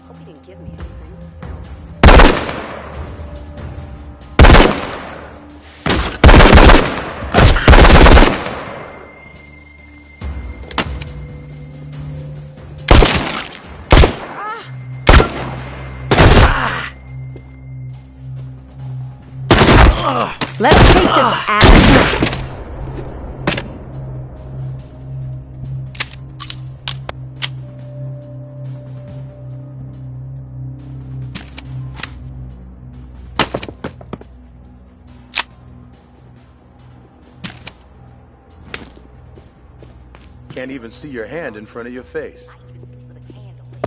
Hope he didn't give me anything. Let's take this ass. Can't even see your hand in front of your face. I even sleep with a candle lit.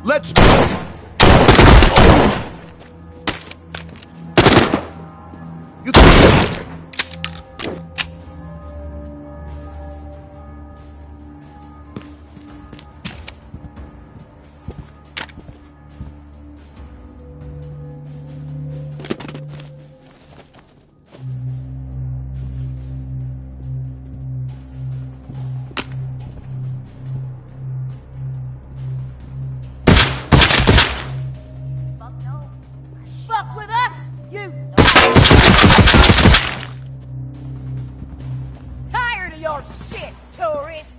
Let's go! You Fuck with us, you. Tired of your shit, tourist.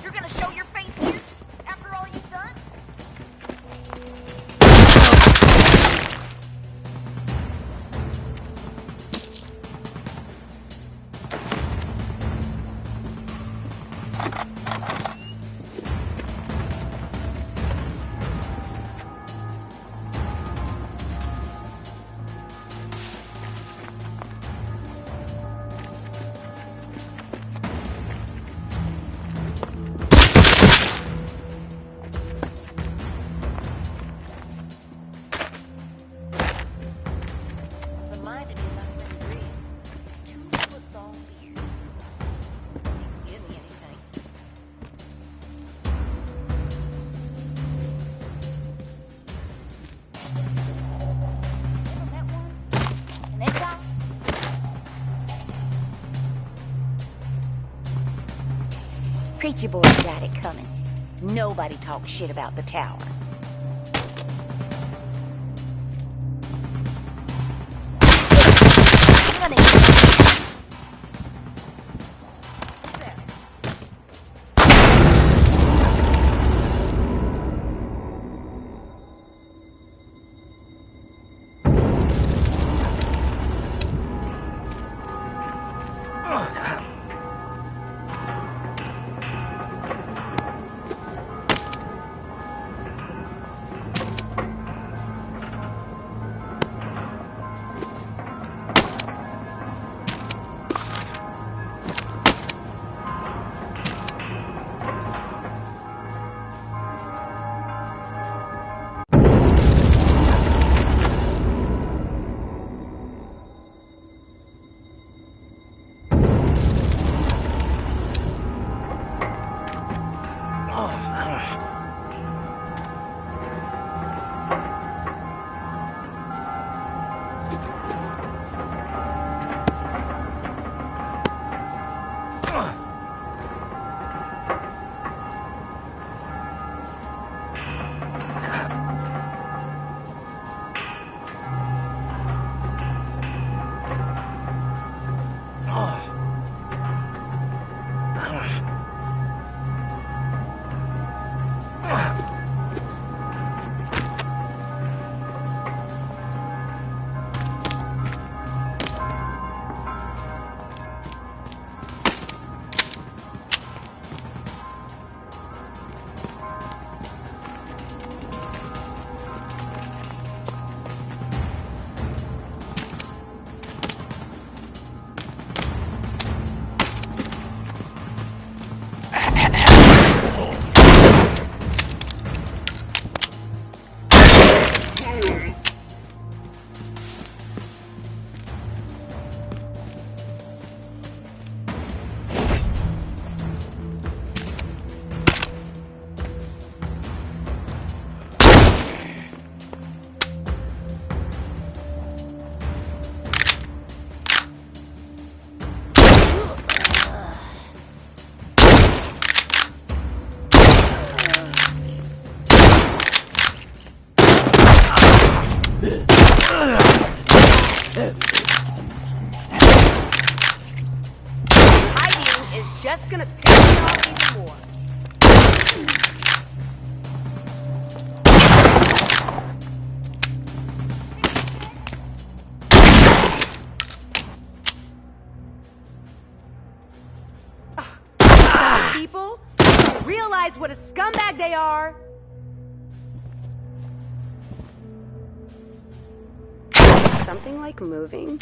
You're gonna show your face here after all you've done? Reminded me of my friend Breeze. 2-foot long beard. Didn't give me anything. Remember that one? And that guy? Preacher boy got it coming. Nobody talks shit about the tower. Running. Hiding is just gonna piss me off even more. People realize what a scumbag they are. Something like moving.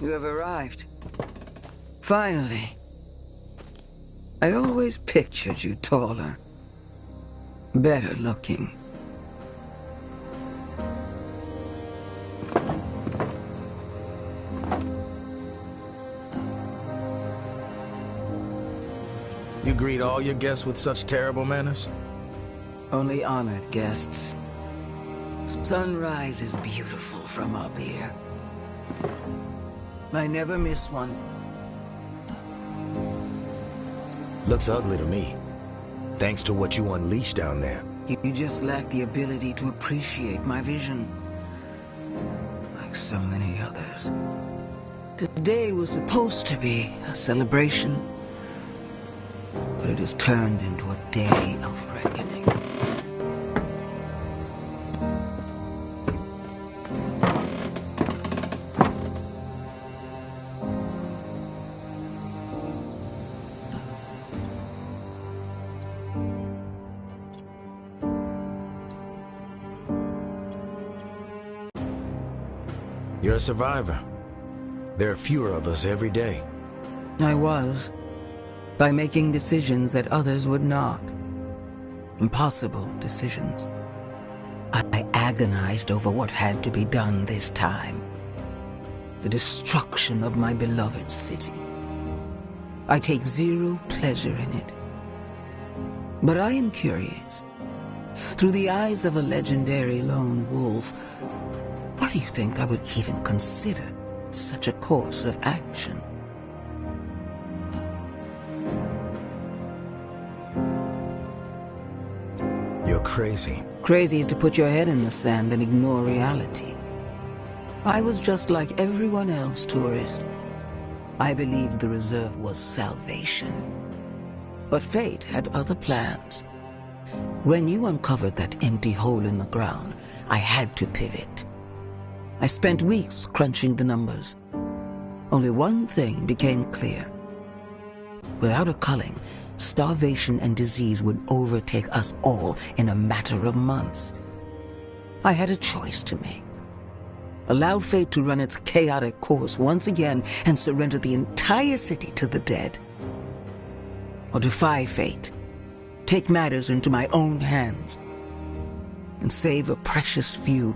You have arrived. Finally. I always pictured you taller. Better looking. You greet all your guests with such terrible manners? Only honored guests. Sunrise is beautiful from up here. I never miss one. Looks ugly to me. Thanks to what you unleashed down there. You just lack the ability to appreciate my vision. Like so many others. Today was supposed to be a celebration. But it has turned into a day of reckoning. You're a survivor. There are fewer of us every day. I was. By making decisions that others would not. Impossible decisions. I agonized over what had to be done this time. The destruction of my beloved city. I take zero pleasure in it. But I am curious. Through the eyes of a legendary lone wolf, why do you think I would even consider such a course of action? You're crazy. Crazy is to put your head in the sand and ignore reality. I was just like everyone else, tourist. I believed the reserve was salvation. But fate had other plans. When you uncovered that empty hole in the ground, I had to pivot. I spent weeks crunching the numbers. Only one thing became clear. Without a culling, starvation and disease would overtake us all in a matter of months. I had a choice to make. Allow fate to run its chaotic course once again and surrender the entire city to the dead. Or defy fate, take matters into my own hands, and save a precious few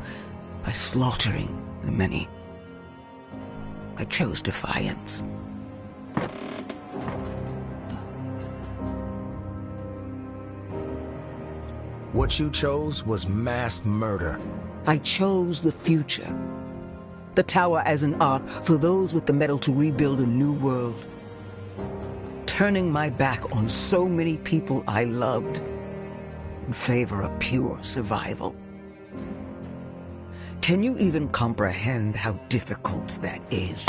by slaughtering the many. I chose defiance. What you chose was mass murder. I chose the future. The tower as an ark for those with the metal to rebuild a new world. Turning my back on so many people I loved in favor of pure survival. Can you even comprehend how difficult that is?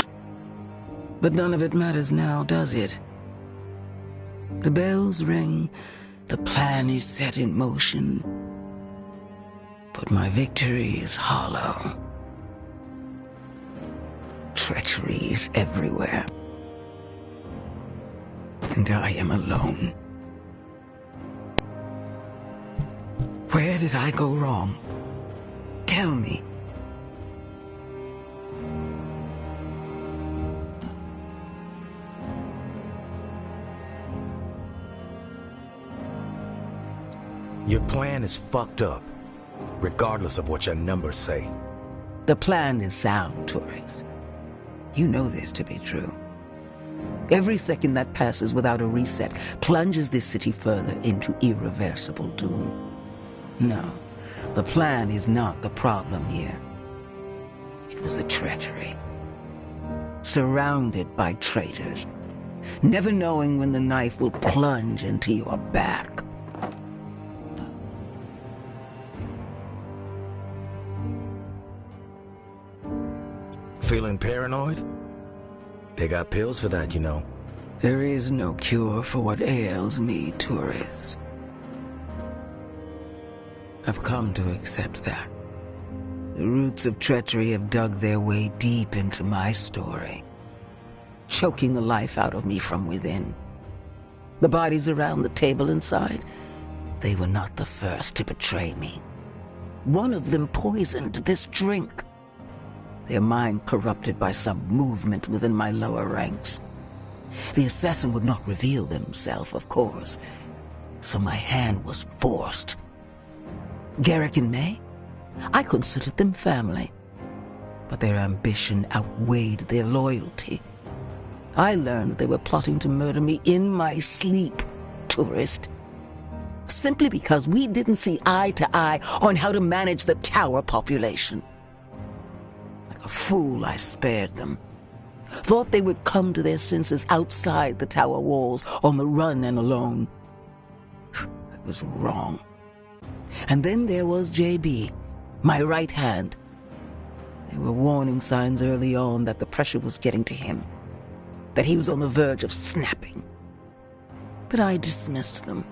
But none of it matters now, does it? The bells ring, the plan is set in motion. But my victory is hollow. Treachery is everywhere. And I am alone. Where did I go wrong? Tell me. Your plan is fucked up, regardless of what your numbers say. The plan is sound, tourist. You know this to be true. Every second that passes without a reset plunges this city further into irreversible doom. No, the plan is not the problem here. It was the treachery. Surrounded by traitors, never knowing when the knife will plunge into your back. Feeling paranoid? They got pills for that, you know. There is no cure for what ails me, tourist. I've come to accept that. The roots of treachery have dug their way deep into my story, choking the life out of me from within. The bodies around the table inside, they were not the first to betray me. One of them poisoned this drink. Their mind corrupted by some movement within my lower ranks. The assassin would not reveal himself, of course, so my hand was forced. Garrick and May, I considered them family, but their ambition outweighed their loyalty. I learned they were plotting to murder me in my sleep, tourist, simply because we didn't see eye to eye on how to manage the tower population. Like a fool, I spared them. Thought they would come to their senses outside the tower walls, on the run and alone. I was wrong. And then there was JB, my right hand. There were warning signs early on that the pressure was getting to him, that he was on the verge of snapping. But I dismissed them.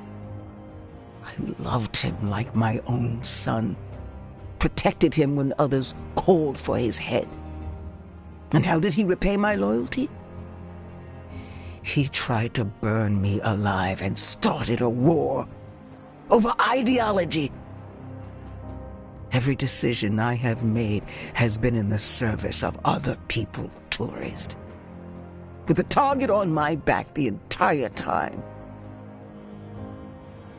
I loved him like my own son, protected him when others called for his head. And how did he repay my loyalty? He tried to burn me alive and started a war over ideology. Every decision I have made has been in the service of other people, tourist. With the target on my back the entire time.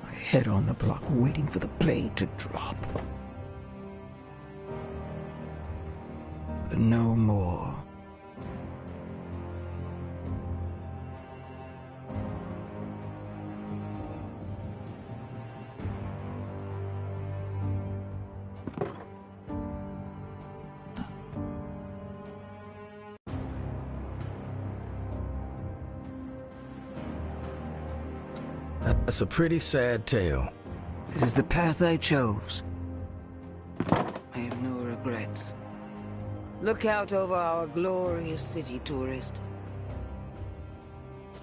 My head on the block waiting for the blade to drop. But no more. That's a pretty sad tale. It is the path I chose. I have no regrets. Look out over our glorious city, tourist.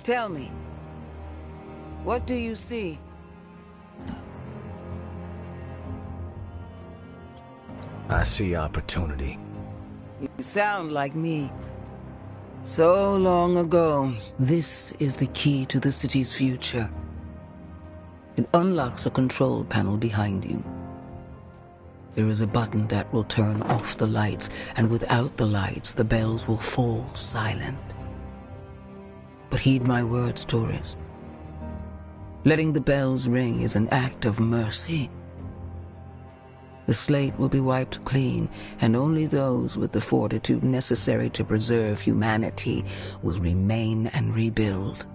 Tell me, what do you see? I see opportunity. You sound like me. So long ago, this is the key to the city's future. It unlocks a control panel behind you. There is a button that will turn off the lights, and without the lights, the bells will fall silent. But heed my words, tourist. Letting the bells ring is an act of mercy. The slate will be wiped clean, and only those with the fortitude necessary to preserve humanity will remain and rebuild.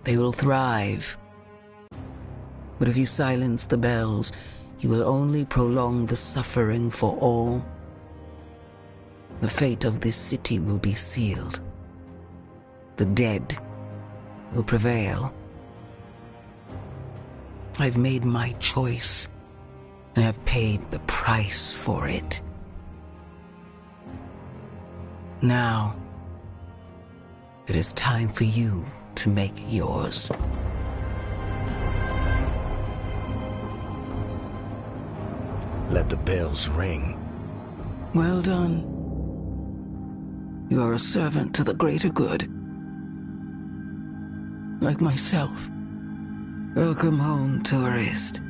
They will thrive. But if you silence the bells, you will only prolong the suffering for all. The fate of this city will be sealed. The dead will prevail. I've made my choice, and have paid the price for it. Now, it is time for you to make yours. Let the bells ring. Well done. You are a servant to the greater good. Like myself. Welcome home, tourist.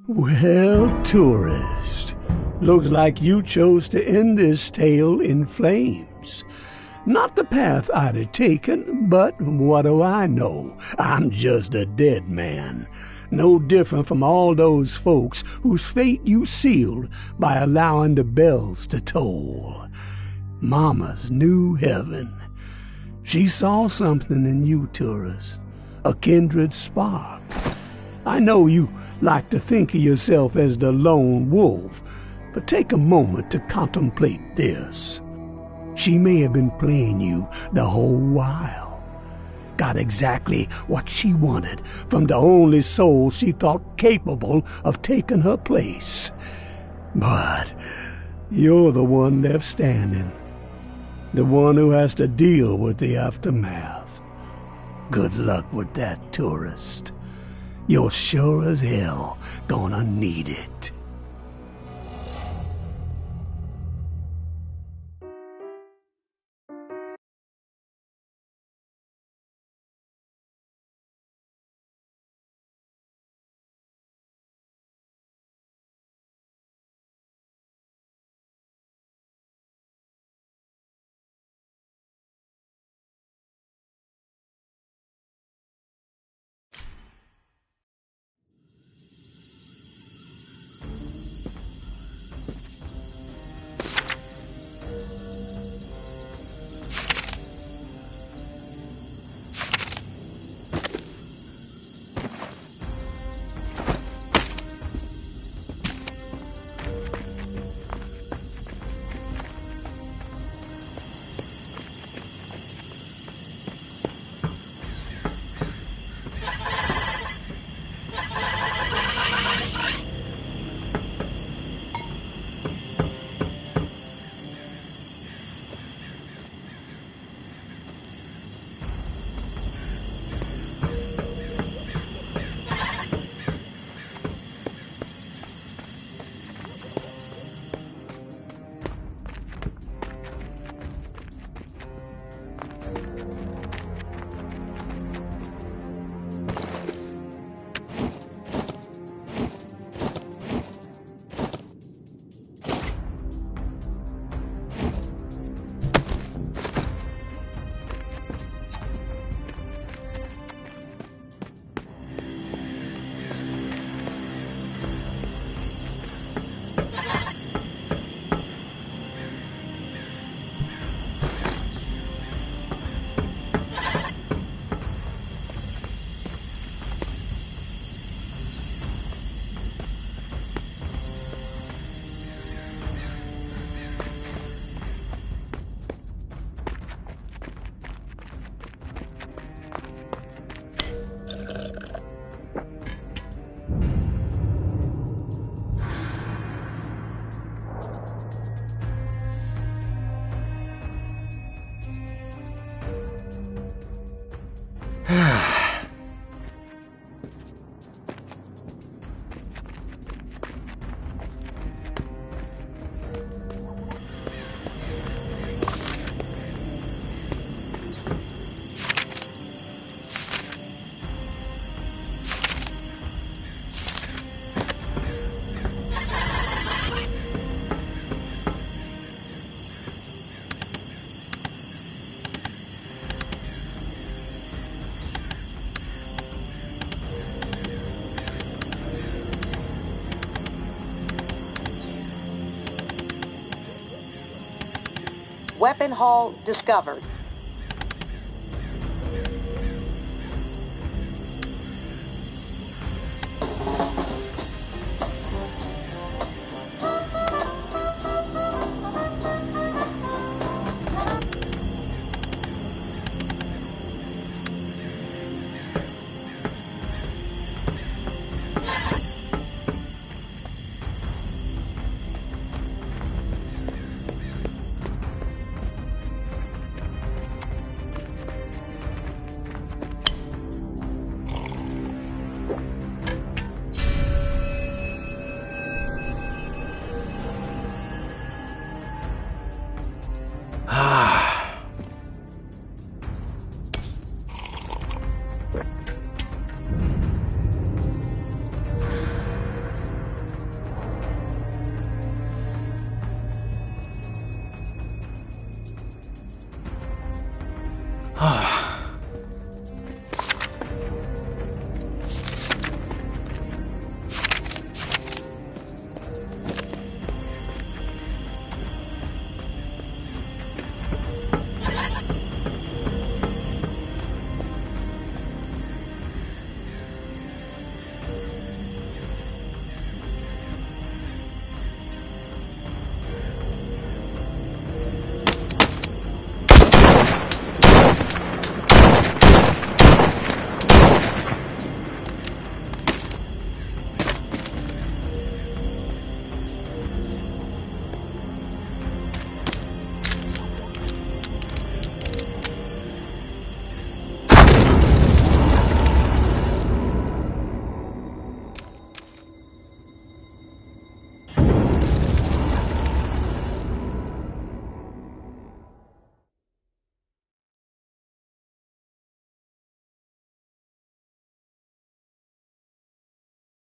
Well, tourist, looks like you chose to end this tale in flames. Not the path I'd have taken, but what do I know? I'm just a dead man. No different from all those folks whose fate you sealed by allowing the bells to toll. Mama's new heaven. She saw something in you, tourist, a kindred spark. I know you like to think of yourself as the lone wolf, but take a moment to contemplate this. She may have been playing you the whole while. Got exactly what she wanted from the only soul she thought capable of taking her place. But You're the one left standing. The one who has to deal with the aftermath. Good luck with that, tourist. You're sure as hell gonna need it. Weapon haul discovered. Ah.